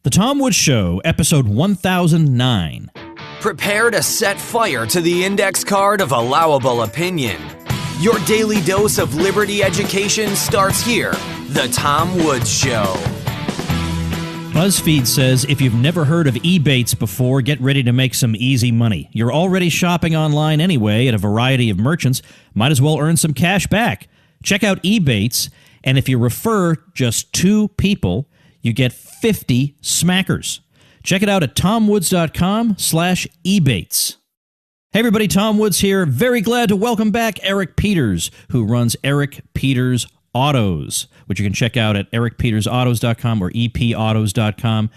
The Tom Woods Show, episode 1009. Prepare to set fire to the index card of allowable opinion. Your daily dose of liberty education starts here. The Tom Woods Show. BuzzFeed says if you've never heard of Ebates before, get ready to make some easy money. You're already shopping online anyway at a variety of merchants. Might as well earn some cash back. Check out Ebates, and if you refer just 2 people, you get 50 smackers. Check it out at tomwoods.com/ebates. Hey everybody, Tom Woods here. Very glad to welcome back Eric Peters, who runs Eric Peters Autos, which you can check out at ericpetersautos.com or epautos.com.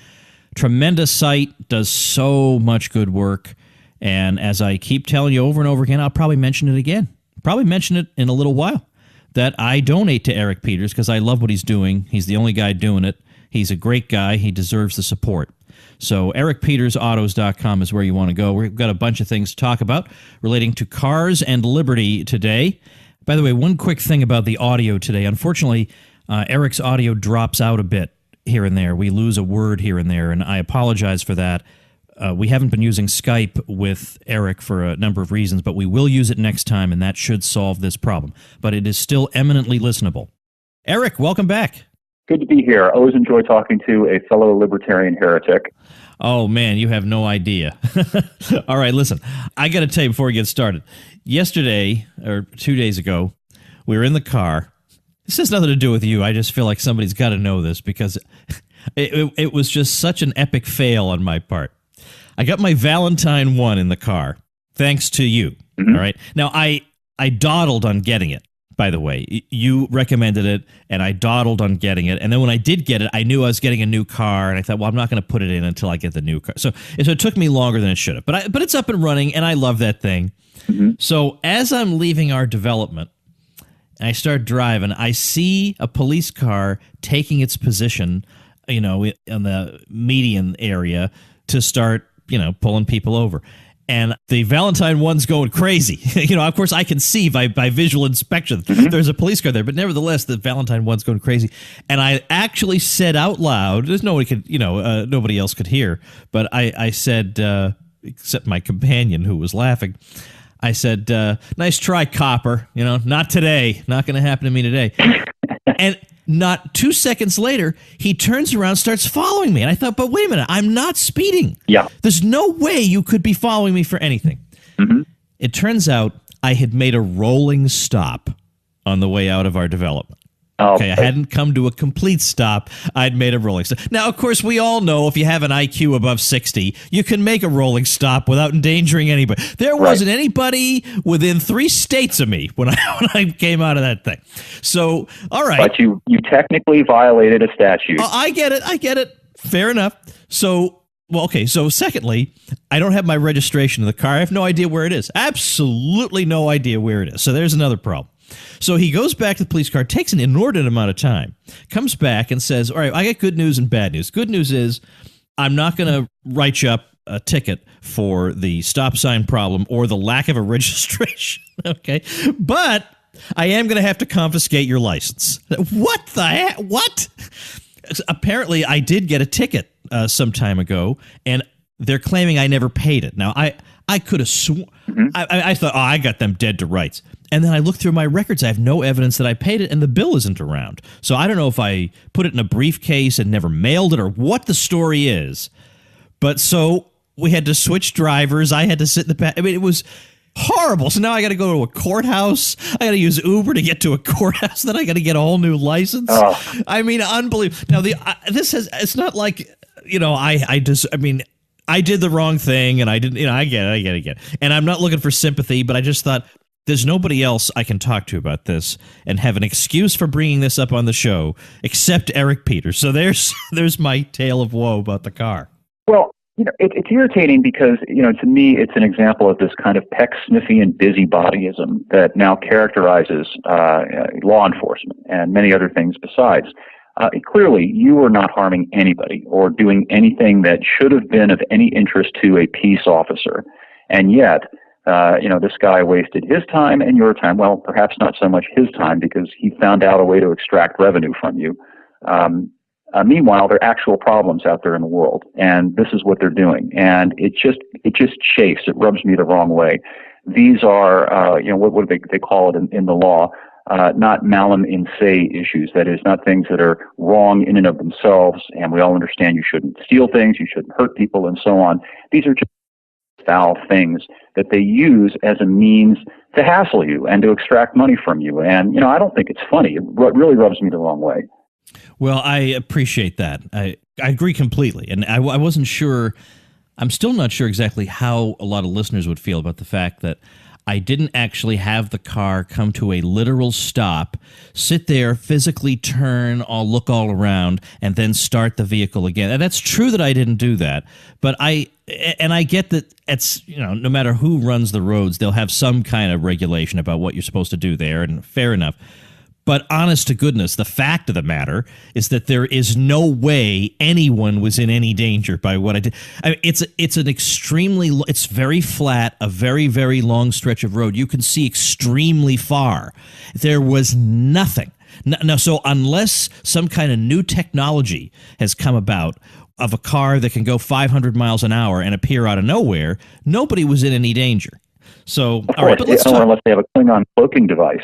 Tremendous site, does so much good work. And as I keep telling you over and over again, I'll probably mention it again. Probably mention it in a little while, that I donate to Eric Peters because I love what he's doing. He's the only guy doing it. He's a great guy. He deserves the support. So ericpetersautos.com is where you want to go. We've got a bunch of things to talk about relating to cars and liberty today. By the way, one quick thing about the audio today. Unfortunately, Eric's audio drops out a bit here and there. We lose a word here and there, and I apologize for that. We haven't been using Skype with Eric for a number of reasons, but we will use it next time, and that should solve this problem. But it is still eminently listenable. Eric, welcome back. Good to be here. I always enjoy talking to a fellow libertarian heretic. Oh, man, you have no idea. All right, listen, I got to tell you before we get started. Yesterday, or 2 days ago, we were in the car. This has nothing to do with you. I just feel like somebody's got to know this because it was just such an epic fail on my part. I got my Valentine 1 in the car, thanks to you. Mm-hmm. All right. Now, I dawdled on getting it. By the way, you recommended it, and I dawdled on getting it. And then when I did get it, I knew I was getting a new car, and I thought, well, I'm not going to put it in until I get the new car. So it took me longer than it should have. But it's up and running, and I love that thing. Mm-hmm. So as I'm leaving our development, and I start driving, I see a police car taking its position, in the median area to start, pulling people over. And the Valentine 1's going crazy. Of course, I can see by visual inspection there's a police car there, but nevertheless, the Valentine 1's going crazy. And I actually said out loud, there's nobody else could hear, but I said, except my companion who was laughing, I said, nice try, copper. Not today. Not going to happen to me today. And not 2 seconds later, he turns around, starts following me. And I thought, but wait a minute, I'm not speeding. Yeah. There's no way you could be following me for anything. Mm-hmm. It turns out I had made a rolling stop on the way out of our development. Okay, I hadn't come to a complete stop. I'd made a rolling stop. Now, of course, we all know if you have an IQ above 60, you can make a rolling stop without endangering anybody. There wasn't anybody within 3 states of me when I came out of that thing. So, all right. But you technically violated a statute. I get it. Fair enough. So, so secondly, I don't have my registration of the car. I have no idea where it is. Absolutely no idea where it is. So there's another problem. So he goes back to the police car, takes an inordinate amount of time, comes back and says, all right, I got good news and bad news. Good news is I'm not going to write you up a ticket for the stop sign problem or the lack of a registration, okay? But I am going to have to confiscate your license. What the heck? What? Apparently, I did get a ticket some time ago, and they're claiming I never paid it. Now, I could have sworn, I thought, I got them dead to rights. And then I looked through my records. I have no evidence that I paid it, and the bill isn't around. So I don't know if I put it in a briefcase and never mailed it or what the story is. But so we had to switch drivers. I had to sit in the back. I mean, it was horrible. So now I got to go to a courthouse. I got to use Uber to get to a courthouse. Then I got to get a whole new license. Oh. I mean, unbelievable. Now, it's not like, I did the wrong thing, and I didn't, I get it. And I'm not looking for sympathy, but I just thought, there's nobody else I can talk to about this and have an excuse for bringing this up on the show except Eric Peters. So there's my tale of woe about the car. Well, it's irritating because, to me, it's an example of this kind of Peck Sniffing and busybodyism that now characterizes law enforcement and many other things besides. Clearly, you are not harming anybody or doing anything that should have been of any interest to a peace officer. And yet, this guy wasted his time and your time. Well, perhaps not so much his time because he found out a way to extract revenue from you. Meanwhile, there are actual problems out there in the world, and this is what they're doing. And it just chafes. It rubs me the wrong way. These are, what do they call it in the law? Not malum in se issues. That is, not things that are wrong in and of themselves. And we all understand you shouldn't steal things, you shouldn't hurt people, and so on. These are just foul things that they use as a means to hassle you and to extract money from you. And, I don't think it's funny. It really rubs me the wrong way. Well, I appreciate that. I agree completely. And I wasn't sure, I'm still not sure exactly how a lot of listeners would feel about the fact that I didn't actually have the car come to a literal stop, sit there, physically turn, look all around, and then start the vehicle again. And that's true that I didn't do that, but I get that it's, no matter who runs the roads, they'll have some kind of regulation about what you're supposed to do there, and fair enough. But honest to goodness, the fact of the matter is that there is no way anyone was in any danger by what I did. I mean, it's very flat, a very, very long stretch of road. You can see extremely far. There was nothing. Now, so unless some kind of new technology has come about of a car that can go 500 miles an hour and appear out of nowhere, nobody was in any danger. So, all right, but let's talk. Unless they have a Klingon cloaking device.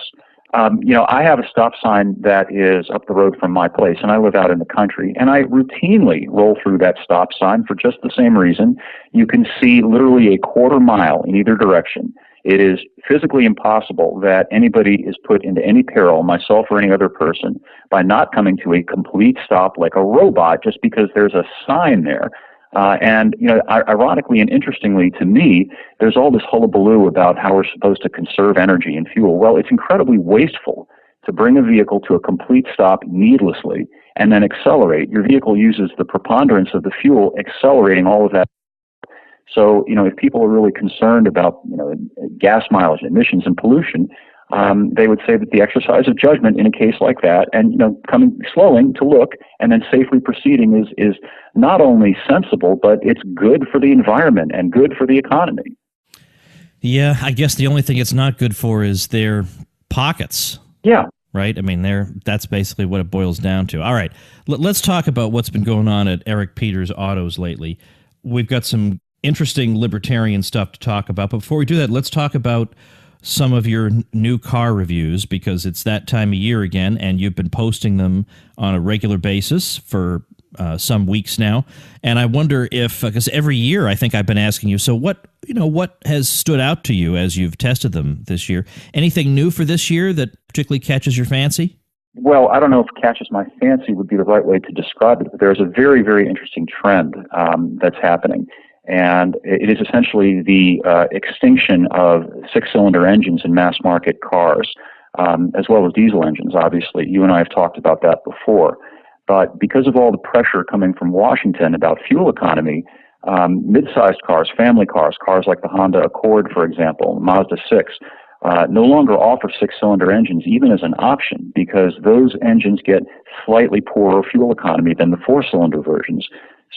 I have a stop sign that is up the road from my place, and I live out in the country, and I routinely roll through that stop sign for just the same reason. You can see literally a quarter mile in either direction. It is physically impossible that anybody is put into any peril, myself or any other person, by not coming to a complete stop like a robot just because there's a sign there. Ironically and interestingly to me, there's all this hullabaloo about how we're supposed to conserve energy and fuel. Well, it's incredibly wasteful to bring a vehicle to a complete stop needlessly and then accelerate. Your vehicle uses the preponderance of the fuel, accelerating all of that. So, if people are really concerned about, gas mileage, emissions, and pollution, they would say that the exercise of judgment in a case like that, and slowing to look and then safely proceeding is not only sensible, but it's good for the environment and good for the economy. Yeah, I guess the only thing it's not good for is their pockets. Yeah. Right? I mean, that's basically what it boils down to. All right, let's talk about what's been going on at Eric Peters Autos lately. We've got some interesting libertarian stuff to talk about, but before we do that, let's talk about some of your new car reviews, because it's that time of year again, and you've been posting them on a regular basis for some weeks now. And I wonder if, because every year I think I've been asking you, so what has stood out to you as you've tested them this year? Anything new for this year that particularly catches your fancy? Well, I don't know if catches my fancy would be the right way to describe it, but there's a very, very interesting trend that's happening. And it is essentially the extinction of six-cylinder engines in mass-market cars, as well as diesel engines, obviously. You and I have talked about that before. But because of all the pressure coming from Washington about fuel economy, mid-sized cars, family cars, cars like the Honda Accord, for example, Mazda 6, no longer offer six-cylinder engines even as an option, because those engines get slightly poorer fuel economy than the four-cylinder versions.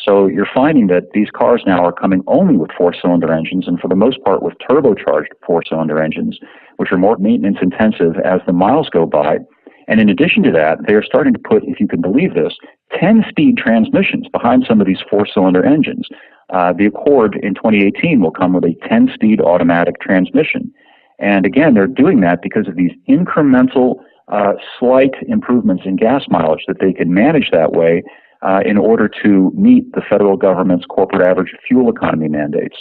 So you're finding that these cars now are coming only with four-cylinder engines, and for the most part with turbocharged four-cylinder engines, which are more maintenance intensive as the miles go by. And in addition to that, they are starting to put, if you can believe this, 10-speed transmissions behind some of these four-cylinder engines. The Accord in 2018 will come with a 10-speed automatic transmission. And again, they're doing that because of these incremental, slight improvements in gas mileage that they can manage that way in order to meet the federal government's corporate average fuel economy mandates.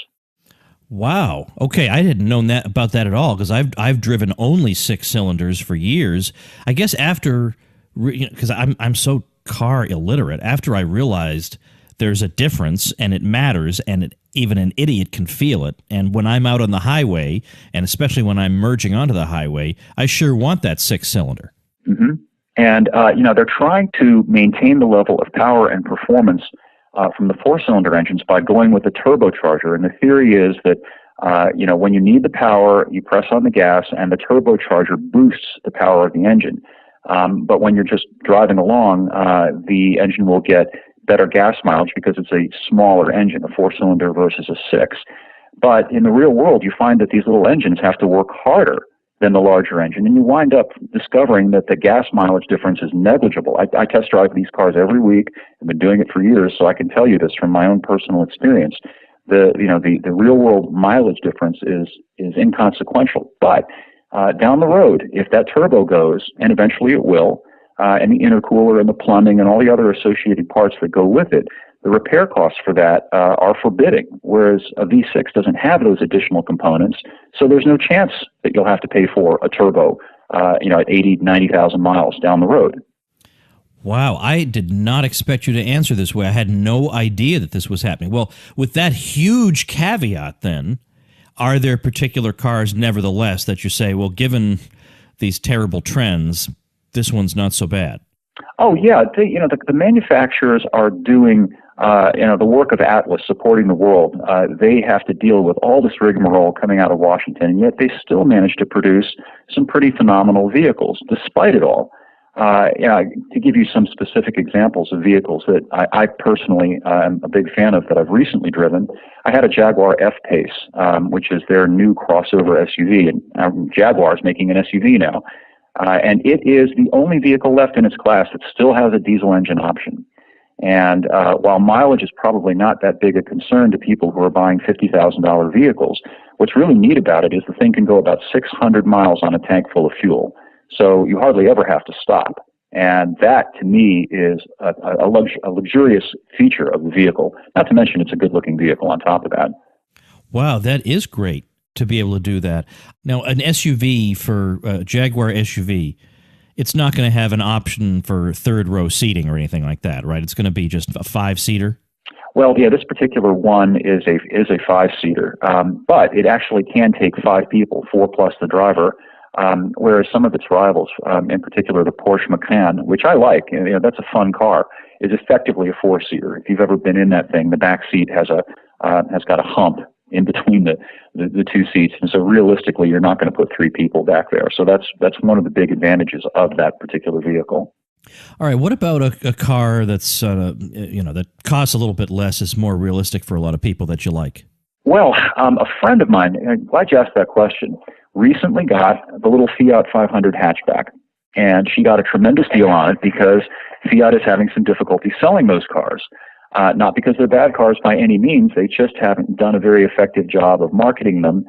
Wow. Okay, I didn't know that about that at all, because I've driven only six cylinders for years. I guess after, because I'm so car illiterate, after I realized there's a difference and it matters, and even an idiot can feel it. And when I'm out on the highway, and especially when I'm merging onto the highway, I sure want that six-cylinder. Mm-hmm. And, they're trying to maintain the level of power and performance from the four-cylinder engines by going with the turbocharger. And the theory is that, when you need the power, you press on the gas, and the turbocharger boosts the power of the engine. But when you're just driving along, the engine will get better gas mileage because it's a smaller engine, a four-cylinder versus a six. But in the real world, you find that these little engines have to work harder than the larger engine, and you wind up discovering that the gas mileage difference is negligible. I test drive these cars every week. I've been doing it for years, so I can tell you this from my own personal experience. The real world mileage difference is inconsequential. But down the road, if that turbo goes, and eventually it will, and the intercooler and the plumbing and all the other associated parts that go with it, the repair costs for that are forbidding, whereas a V6 doesn't have those additional components, so there's no chance that you'll have to pay for a turbo, at 80, 90,000 miles down the road. Wow, I did not expect you to answer this way. I had no idea that this was happening. Well, with that huge caveat then, are there particular cars, nevertheless, that you say, well, given these terrible trends, this one's not so bad? Oh, yeah. The manufacturers are doing the work of Atlas, supporting the world. They have to deal with all this rigmarole coming out of Washington, and yet they still manage to produce some pretty phenomenal vehicles, despite it all. To give you some specific examples of vehicles that I personally am a big fan of that I've recently driven, I had a Jaguar F-Pace, which is their new crossover SUV, and Jaguar is making an SUV now. And it is the only vehicle left in its class that still has a diesel engine option. And while mileage is probably not that big a concern to people who are buying $50,000 vehicles, what's really neat about it is the thing can go about 600 miles on a tank full of fuel. So you hardly ever have to stop. And that, to me, is a luxurious feature of the vehicle. Not to mention it's a good-looking vehicle on top of that. Wow, that is great to be able to do that. Now, an SUV for Jaguar SUV, it's not going to have an option for third-row seating or anything like that, right? It's going to be just a five-seater? Well, yeah, this particular one is a five-seater, but it actually can take five people, four plus the driver. Whereas some of its rivals, in particular the Porsche Macan, which I like, that's a fun car, is effectively a four-seater. If you've ever been in that thing, the back seat has got a hump in between the two seats, and so realistically, you're not going to put three people back there. So that's one of the big advantages of that particular vehicle. All right, what about a car that's that costs a little bit less, is more realistic for a lot of people that you like? Well, a friend of mine, I'm glad you asked that question, recently got the little Fiat 500 hatchback, and she got a tremendous deal on it because Fiat is having some difficulty selling those cars. Not because they're bad cars by any means, they just haven't done a very effective job of marketing them,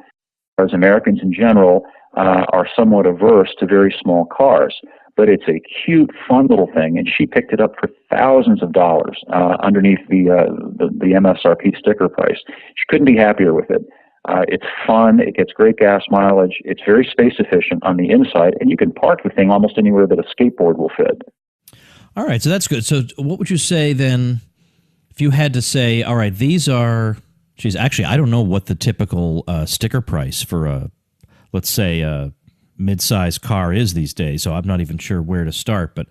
as Americans in general are somewhat averse to very small cars. But it's a cute, fun little thing, and she picked it up for thousands of dollars underneath the MSRP sticker price. She couldn't be happier with it. It's fun. It gets great gas mileage. It's very space efficient on the inside, and you can park the thing almost anywhere that a skateboard will fit. All right, so that's good. So what would you say then, if you had to say, all right, these are, actually, I don't know what the typical sticker price for let's say, a mid-size car is these days, so I'm not even sure where to start, but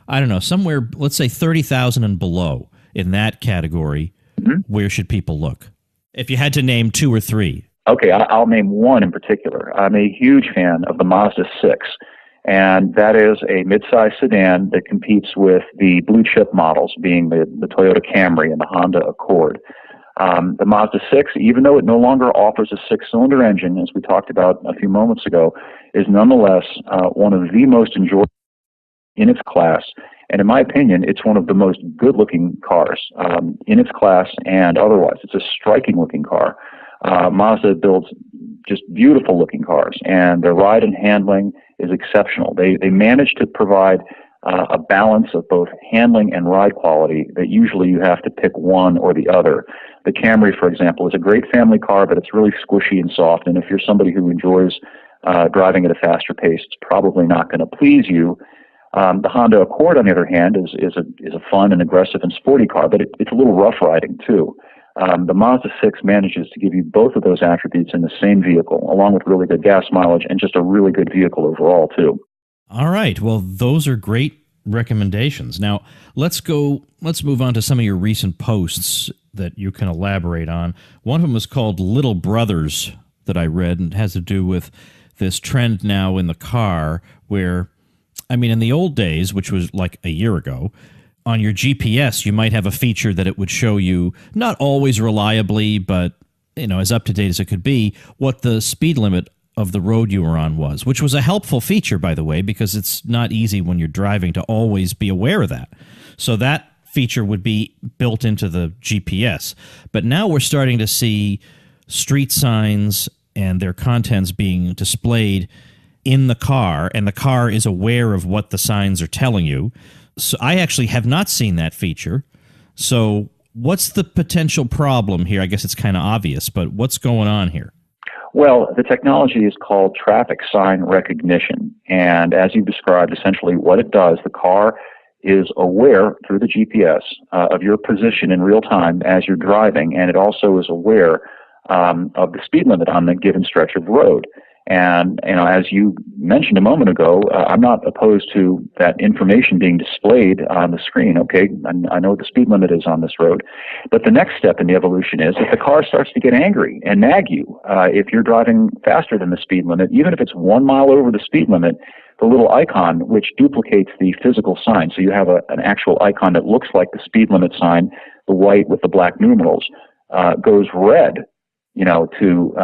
I don't know, somewhere, let's say 30,000 and below in that category, where should people look? If you had to name two or three. Okay, I'll name one in particular. I'm a huge fan of the Mazda 6, and that is a mid-size sedan that competes with the blue-chip models, being the Toyota Camry and the Honda Accord. The Mazda 6, even though it no longer offers a six-cylinder engine, as we talked about a few moments ago, is nonetheless one of the most enjoyable in its class. And in my opinion, it's one of the most good-looking cars in its class and otherwise. It's a striking-looking car. Mazda builds just beautiful-looking cars, and their ride and handling is exceptional. They manage to provide a balance of both handling and ride quality that usually you have to pick one or the other. The Camry, for example, is a great family car, but it's really squishy and soft, and if you're somebody who enjoys driving at a faster pace, it's probably not going to please you. The Honda Accord, on the other hand, is a fun and aggressive and sporty car, but it's a little rough riding too. The Mazda 6 manages to give you both of those attributes in the same vehicle, along with really good gas mileage and just a really good vehicle overall too. All right. Well, those are great recommendations. Now, let's move on to some of your recent posts that you can elaborate on. One of them was called Little Brothers that I read, and it has to do with this trend now in the car where, I mean, in the old days, which was like a year ago, on your GPS, you might have a feature that it would show you, not always reliably, but as up to date as it could be, what the speed limit of the road you were on was, which was a helpful feature, by the way, because it's not easy when you're driving to always be aware of that. So that feature would be built into the GPS. But now we're starting to see street signs and their contents being displayed in the car, and the car is aware of what the signs are telling you. So I actually have not seen that feature. So what's the potential problem here? I guess it's kind of obvious, but what's going on here? Well, the technology is called traffic sign recognition. And as you described, essentially what it does, the car is aware through the GPS of your position in real time as you're driving, and it also is aware of the speed limit on the given stretch of road. And, as you mentioned a moment ago, I'm not opposed to that information being displayed on the screen. Okay, I know what the speed limit is on this road. But the next step in the evolution is if the car starts to get angry and nag you, if you're driving faster than the speed limit, even if it's 1 mile over the speed limit, the little icon, which duplicates the physical sign, so you have an actual icon that looks like the speed limit sign, the white with the black numerals, goes red, to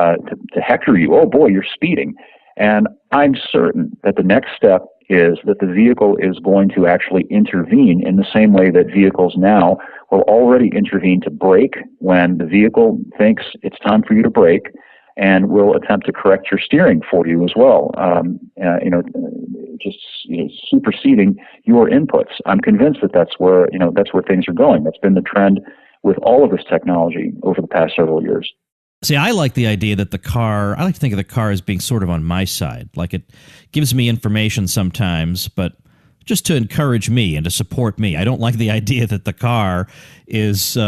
hector you. Oh boy, you're speeding. And I'm certain that the next step is that the vehicle is going to actually intervene in the same way that vehicles now will already intervene to brake when the vehicle thinks it's time for you to brake, and will attempt to correct your steering for you as well. Superseding your inputs. I'm convinced that that's where things are going. That's been the trend with all of this technology over the past several years. See, I like the idea that I like to think of the car as being sort of on my side. Like it gives me information sometimes, but just to encourage me and to support me. I don't like the idea that the car is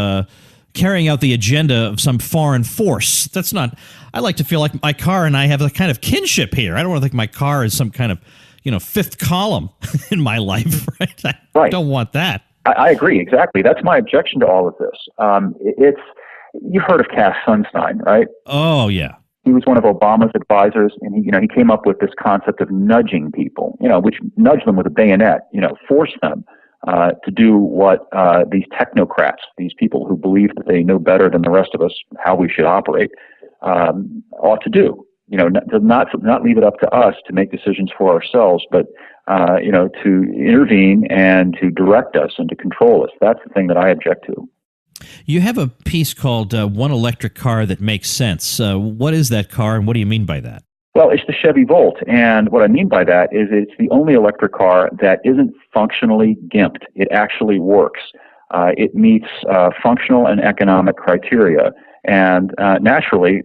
carrying out the agenda of some foreign force. That's not, I like to feel like my car and I have a kind of kinship here. I don't want to think my car is some kind of, fifth column in my life, right? I don't want that. I agree, exactly. That's my objection to all of this. You've heard of Cass Sunstein, right? Oh, yeah. He was one of Obama's advisors, and he came up with this concept of nudging people, which nudge them with a bayonet, force them to do what these technocrats, these people who believe that they know better than the rest of us how we should operate, ought to do. Not leave it up to us to make decisions for ourselves, but to intervene and to direct us and to control us. That's the thing that I object to. You have a piece called One Electric Car That Makes Sense. What is that car, and what do you mean by that? Well, it's the Chevy Volt, and what I mean by that is it's the only electric car that isn't functionally gimped. It actually works. It meets functional and economic criteria, and naturally,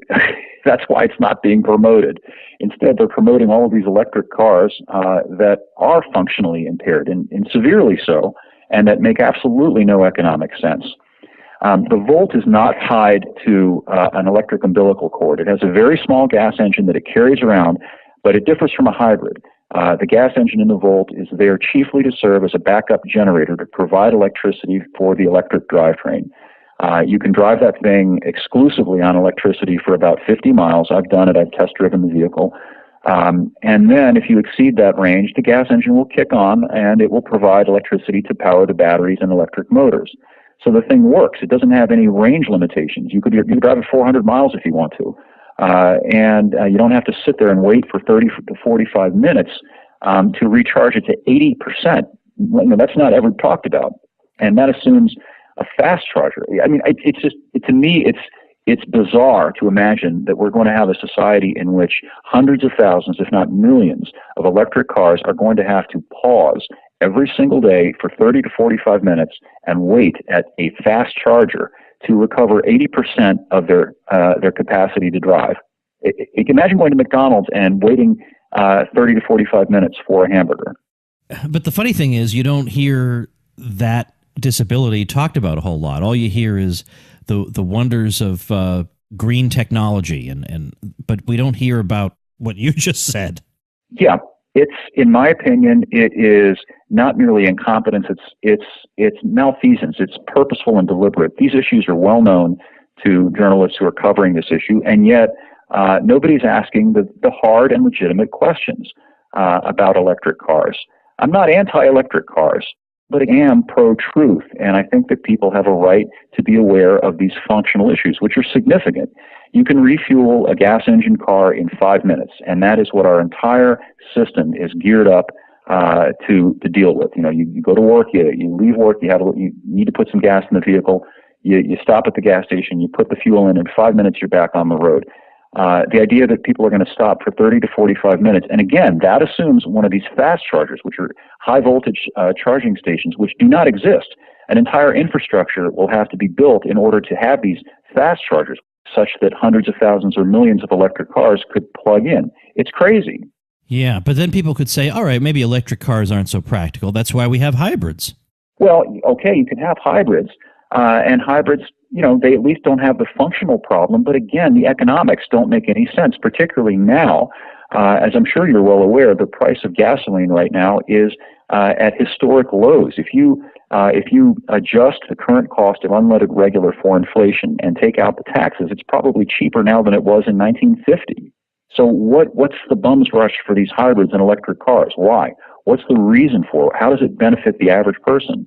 that's why it's not being promoted. Instead, they're promoting all of these electric cars that are functionally impaired, and severely so, and that make absolutely no economic sense. The Volt is not tied to an electric umbilical cord. It has a very small gas engine that it carries around, but it differs from a hybrid. The gas engine in the Volt is there chiefly to serve as a backup generator to provide electricity for the electric drivetrain. You can drive that thing exclusively on electricity for about 50 miles. I've done it. I've test driven the vehicle. And then if you exceed that range, the gas engine will kick on and it will provide electricity to power the batteries and electric motors. So the thing works. It doesn't have any range limitations. You could drive it 400 miles if you want to. And you don't have to sit there and wait for 30 to 45 minutes to recharge it to 80%. That's not ever talked about. And that assumes a fast charger. I mean, to me, it's bizarre to imagine that we're going to have a society in which hundreds of thousands, if not millions, of electric cars are going to have to pause every single day for 30 to 45 minutes and wait at a fast charger to recover 80% of their capacity to drive. Imagine going to McDonald's and waiting 30 to 45 minutes for a hamburger. But the funny thing is, you don't hear that disability talked about a whole lot. All you hear is the wonders of green technology, but we don't hear about what you just said. Yeah. In my opinion, it is not merely incompetence, it's malfeasance. It's purposeful and deliberate. These issues are well known to journalists who are covering this issue, and yet nobody's asking the hard and legitimate questions about electric cars. I'm not anti-electric cars, but I am pro-truth, and I think that people have a right to be aware of these functional issues, which are significant. You can refuel a gas engine car in 5 minutes, and that is what our entire system is geared up to deal with. You know, you go to work, you leave work, you need to put some gas in the vehicle, you stop at the gas station, you put the fuel in 5 minutes you're back on the road. The idea that people are going to stop for 30 to 45 minutes, and again, that assumes one of these fast chargers, which are high voltage charging stations, which do not exist. An entire infrastructure will have to be built in order to have these fast chargers, such that hundreds of thousands or millions of electric cars could plug in. It's crazy. Yeah, but then people could say, all right, maybe electric cars aren't so practical. That's why we have hybrids. Well, okay, you can have hybrids, and hybrids, you know, they at least don't have the functional problem. But again, the economics don't make any sense, particularly now. As I'm sure you're well aware, the price of gasoline right now is at historic lows. If you adjust the current cost of unleaded regular for inflation and take out the taxes, it's probably cheaper now than it was in 1950. So what's the bum's rush for these hybrids and electric cars? Why? What's the reason for it? How does it benefit the average person?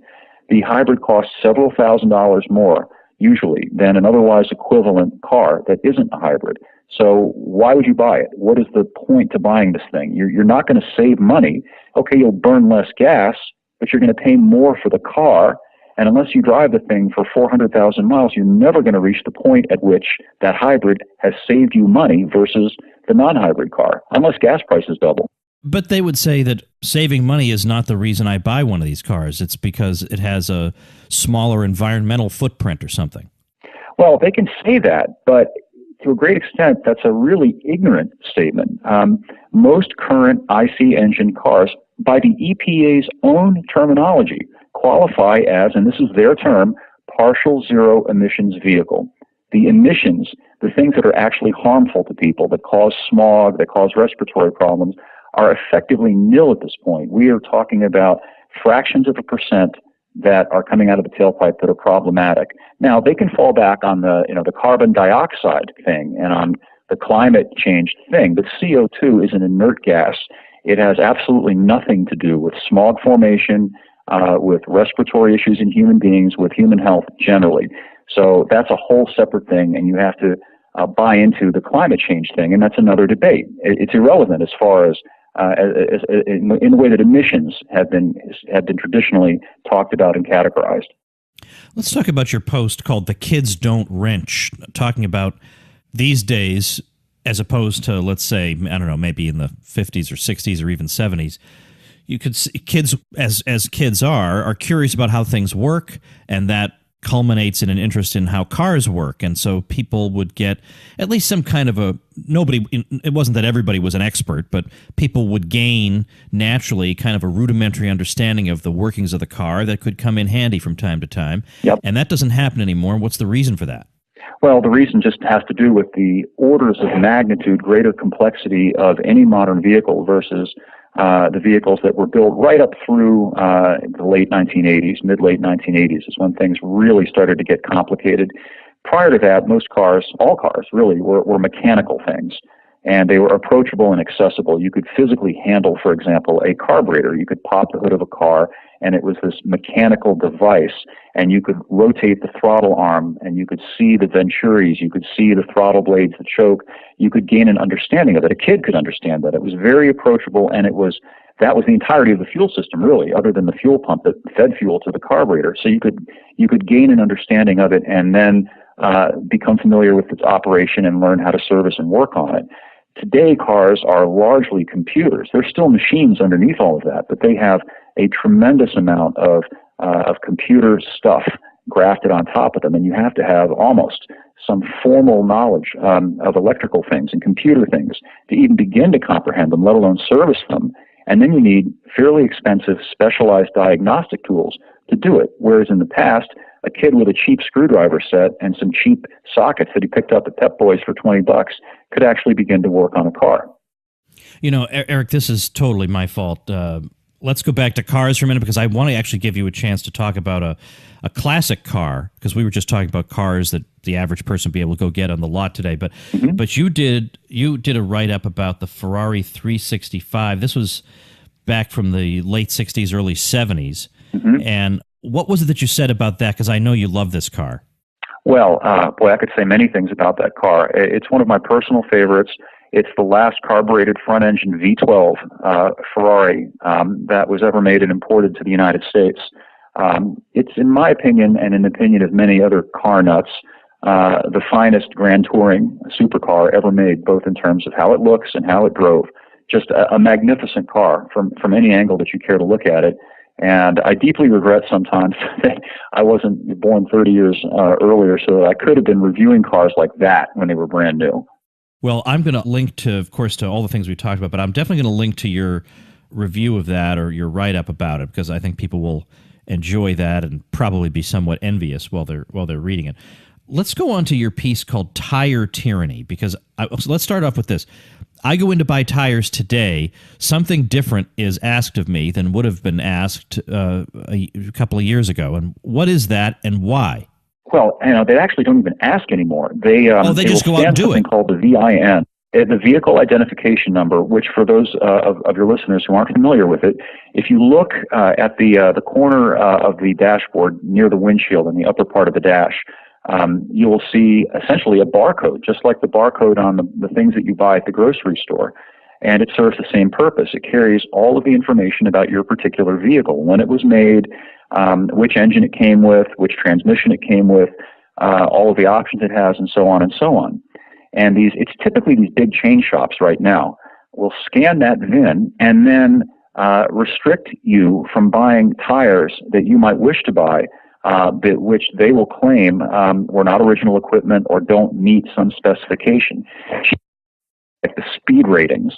The hybrid costs several $1,000s more, usually, than an otherwise equivalent car that isn't a hybrid. So why would you buy it? What is the point to buying this thing? You're not going to save money. Okay, you'll burn less gas, but you're going to pay more for the car. And unless you drive the thing for 400,000 miles, you're never going to reach the point at which that hybrid has saved you money versus the non-hybrid car, unless gas prices double. But they would say that saving money is not the reason I buy one of these cars. It's because it has a smaller environmental footprint or something. Well, they can say that, but to a great extent, that's a really ignorant statement. Most current IC engine cars, by the EPA's own terminology, qualify as, and this is their term, partial zero emissions vehicle. The emissions, the things that are actually harmful to people, that cause smog, that cause respiratory problems, are effectively nil at this point. We are talking about fractions of a percent that are coming out of the tailpipe that are problematic. Now, they can fall back on the carbon dioxide thing and on the climate change thing, but CO2 is an inert gas. It has absolutely nothing to do with smog formation, with respiratory issues in human beings, with human health generally. So that's a whole separate thing, and you have to buy into the climate change thing, and that's another debate. It's irrelevant as far as in the way that emissions have been traditionally talked about and categorized. Let's talk about your post called "The Kids Don't Wrench," talking about these days as opposed to, let's say, I don't know, maybe in the 50s or 60s or even 70s. You could see kids, as kids are curious about how things work, and that culminates in an interest in how cars work. And so people would get at least some kind of it wasn't that everybody was an expert, but people would gain naturally kind of a rudimentary understanding of the workings of the car that could come in handy from time to time. Yep. And that doesn't happen anymore. What's the reason for that? Well, the reason just has to do with the orders of magnitude greater complexity of any modern vehicle versus the vehicles that were built right up through the late 1980s, mid-late 1980s is when things really started to get complicated. Prior to that, most cars, all cars really, were mechanical things, and they were approachable and accessible. You could physically handle, for example, a carburetor. You could pop the hood of a car, and it was this mechanical device, and you could rotate the throttle arm, and you could see the venturis, you could see the throttle blades, the choke. You could gain an understanding of it. A kid could understand that. It was very approachable, and that was the entirety of the fuel system, really, other than the fuel pump that fed fuel to the carburetor. So you could gain an understanding of it, and then become familiar with its operation and learn how to service and work on it. Today, cars are largely computers. There's still machines underneath all of that, but they have a tremendous amount of computer stuff grafted on top of them, and you have to have almost some formal knowledge of electrical things and computer things to even begin to comprehend them, let alone service them. And then you need fairly expensive specialized diagnostic tools to do it, whereas in the past, a kid with a cheap screwdriver set and some cheap sockets that he picked up at Pep Boys for $20 could actually begin to work on a car. You know, Eric, this is totally my fault. Let's go back to cars for a minute, because I want to actually give you a chance to talk about a classic car, because we were just talking about cars that the average person would be able to go get on the lot today. But but you did a write-up about the Ferrari 365. This was back from the late 60s, early 70s. And what was it that you said about that? Because I know you love this car. Well, boy, I could say many things about that car. It's one of my personal favorites. It's the last carbureted front-engine V12 Ferrari that was ever made and imported to the United States. It's, in my opinion, and in the opinion of many other car nuts, the finest grand touring supercar ever made, both in terms of how it looks and how it drove. Just a magnificent car from any angle that you care to look at it. And I deeply regret sometimes that I wasn't born 30 years earlier, so that I could have been reviewing cars like that when they were brand new. Well, I'm going to link to, of course, to all the things we talked about, but I'm definitely going to link to your review of that or your write-up about it, because I think people will enjoy that and probably be somewhat envious while they're reading it. Let's go on to your piece called Tire Tyranny, because so let's start off with this. I go in to buy tires today. Something different is asked of me than would have been asked a couple of years ago. And what is that, and why? Well, they actually don't even ask anymore. They just go out and do something it. called the VIN, the Vehicle Identification Number, which for those of your listeners who aren't familiar with it, if you look at the corner of the dashboard near the windshield in the upper part of the dash, you will see essentially a barcode, just like the barcode on the things that you buy at the grocery store. And it serves the same purpose. It carries all of the information about your particular vehicle, when it was made, which engine it came with, which transmission it came with, all of the options it has, and so on and so on. And it's typically these big chain shops right now will scan that VIN and then restrict you from buying tires that you might wish to buy, which they will claim were not original equipment or don't meet some specification. Like the speed ratings.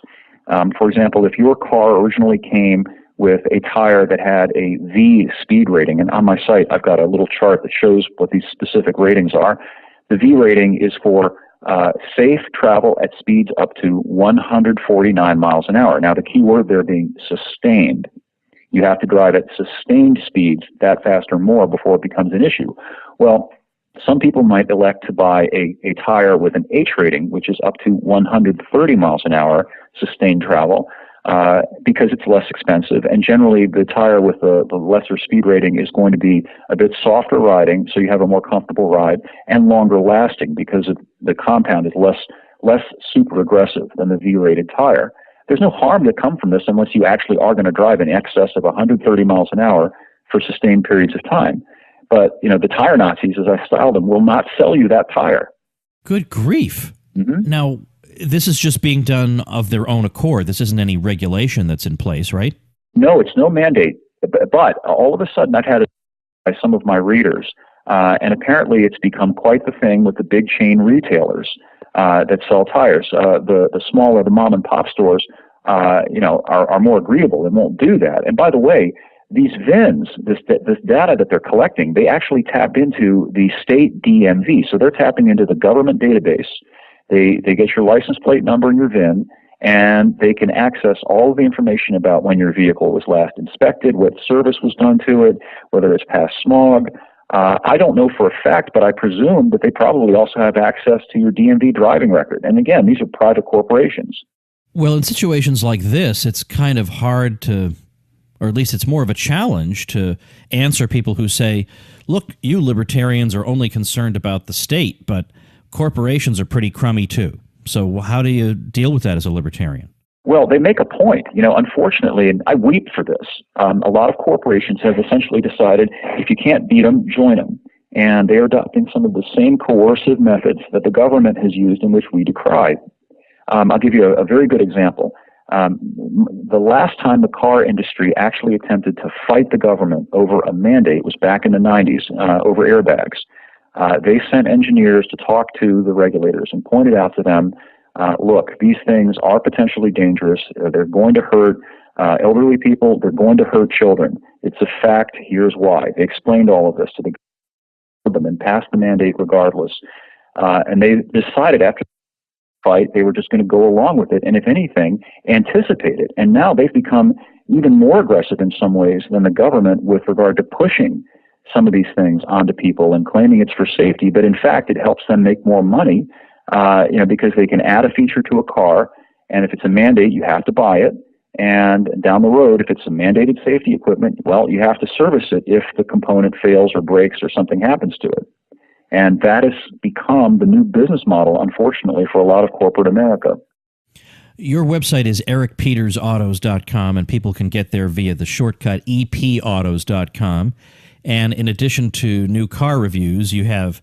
For example, if your car originally came with a tire that had a V speed rating, and on my site I've got a little chart that shows what these specific ratings are. The V rating is for safe travel at speeds up to 149 miles an hour. Now, the key word there being sustained. You have to drive at sustained speeds that fast or more before it becomes an issue. Well, some people might elect to buy a tire with an H rating, which is up to 130 miles an hour sustained travel, because it's less expensive. And generally, the tire with the lesser speed rating is going to be a bit softer riding, so you have a more comfortable ride, and longer lasting because the compound is less super aggressive than the V-rated tire. There's no harm that come from this unless you actually are going to drive in excess of 130 miles an hour for sustained periods of time. But, the tire Nazis, as I style them, will not sell you that tire. Good grief. Now, this is just being done of their own accord. This isn't any regulation that's in place, right? No, it's no mandate. But all of a sudden, I've had it by some of my readers, and apparently it's become quite the thing with the big chain retailers that sell tires. The smaller, the mom and pop stores, are more agreeable and won't do that. And by the way, these VINs, this data that they're collecting, they actually tap into the state DMV. So they're tapping into the government database. They get your license plate number and your VIN, and they can access all of the information about when your vehicle was last inspected, what service was done to it, whether it's passed smog. I don't know for a fact, but I presume that they probably also have access to your DMV driving record. And again, these are private corporations. Well, in situations like this, it's kind of hard to, or at least it's more of a challenge to answer people who say, look, you libertarians are only concerned about the state, but corporations are pretty crummy too. So how do you deal with that as a libertarian? Well, they make a point. Unfortunately, and I weep for this, a lot of corporations have essentially decided if you can't beat them, join them. And they are adopting some of the same coercive methods that the government has used and which we decry. I'll give you a very good example. The last time the car industry actually attempted to fight the government over a mandate was back in the 90s over airbags. They sent engineers to talk to the regulators and pointed out to them, look, these things are potentially dangerous. They're going to hurt elderly people. They're going to hurt children. It's a fact. Here's why. They explained all of this to them and passed the mandate regardless. And they decided after the fight they were just going to go along with it and, if anything, anticipate it. And now they've become even more aggressive in some ways than the government with regard to pushing some of these things onto people and claiming it's for safety. But in fact, it helps them make more money, because they can add a feature to a car. And if it's a mandate, you have to buy it. And down the road, if it's some mandated safety equipment, well, you have to service it if the component fails or breaks or something happens to it. And that has become the new business model, unfortunately, for a lot of corporate America. Your website is ericpetersautos.com, and people can get there via the shortcut epautos.com. And in addition to new car reviews, you have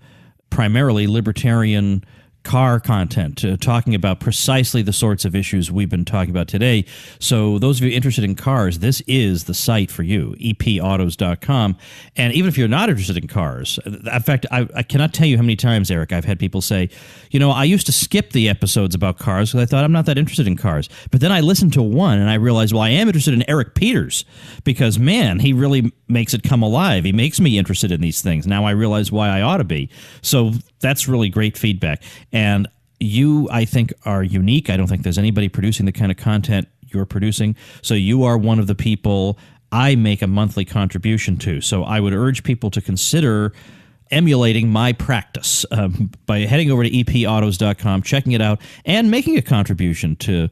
primarily libertarian car content, talking about precisely the sorts of issues we've been talking about today. So those of you interested in cars, this is the site for you, epautos.com. And even if you're not interested in cars, in fact, I cannot tell you how many times, Eric, I've had people say, I used to skip the episodes about cars because I thought I'm not that interested in cars. But then I listened to one and I realized, well, I am interested in Eric Peters because, man, he really makes it come alive. He makes me interested in these things. Now I realize why I ought to be. So that's really great feedback. And you, I think, are unique. I don't think there's anybody producing the kind of content you're producing. So you are one of the people I make a monthly contribution to. So I would urge people to consider emulating my practice by heading over to epautos.com, checking it out, and making a contribution to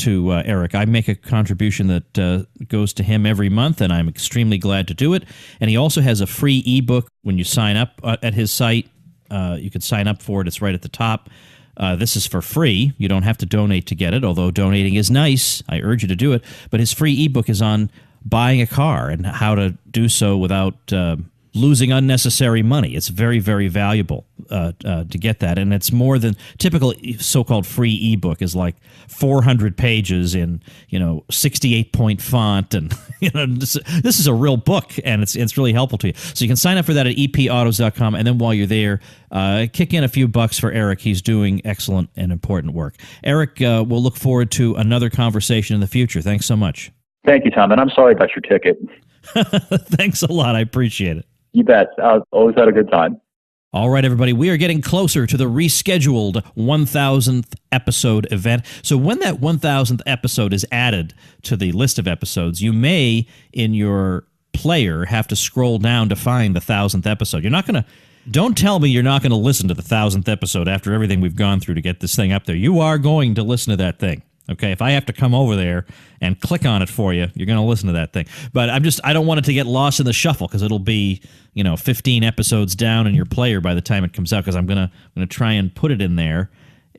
Eric. I make a contribution that goes to him every month, and I'm extremely glad to do it. And he also has a free ebook when you sign up at his site. You can sign up for it. It's right at the top. This is for free. You don't have to donate to get it, although donating is nice. I urge you to do it. But his free ebook is on buying a car and how to do so without losing unnecessary money. It's very, very valuable to get that. And it's more than typical so-called free ebook is like 400 pages in, 68-point font. And, this is a real book, and it's really helpful to you. So you can sign up for that at epautos.com. And then while you're there, kick in a few bucks for Eric. He's doing excellent and important work. Eric, we'll look forward to another conversation in the future. Thanks so much. Thank you, Tom. And I'm sorry about your ticket. Thanks a lot. I appreciate it. You bet. Always had a good time. All right, everybody, we are getting closer to the rescheduled 1,000th episode event. So when that 1,000th episode is added to the list of episodes, you may, in your player, have to scroll down to find the 1,000th episode. Don't tell me you're not going to listen to the 1,000th episode after everything we've gone through to get this thing up there. You are going to listen to that thing. Okay, if I have to come over there and click on it for you, you're going to listen to that thing. But I don't want it to get lost in the shuffle because it'll be, 15 episodes down in your player by the time it comes out, because I'm going to try and put it in there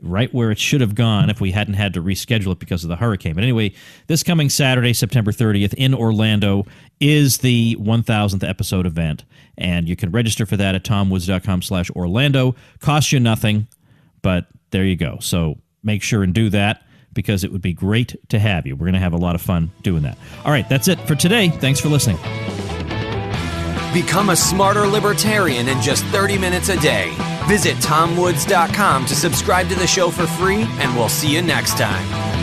right where it should have gone if we hadn't had to reschedule it because of the hurricane. But anyway, this coming Saturday, September 30th in Orlando is the 1,000th episode event, and you can register for that at tomwoods.com/Orlando. Costs you nothing, but there you go. So make sure and do that, because it would be great to have you. We're going to have a lot of fun doing that. All right, that's it for today. Thanks for listening. Become a smarter libertarian in just 30 minutes a day. Visit tomwoods.com to subscribe to the show for free, and we'll see you next time.